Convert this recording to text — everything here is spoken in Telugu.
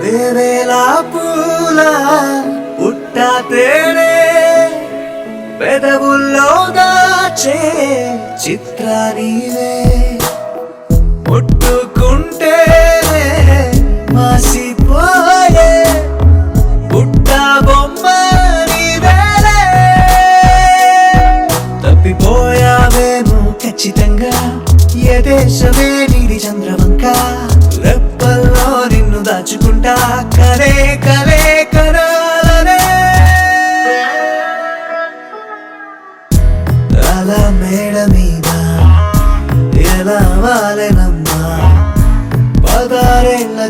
వేవేల పూల పుట్టా తేనే పెదవుల్లో దాచే చిత్ర నీవే ముట్టుకుంటే మాసిపోయే పుట్ట బొమ్మ నీవేలే తప్పిపోయావేమో ఖచ్చితంగా ఏ దేశమే నీది చంద్రవంక రెప్పల్లో నిన్ను దాచుకుంటా కలే కలే కనాలనే అలా మేడ మీద ఎలా వాలెనమ్మా 16 ఏళ్ల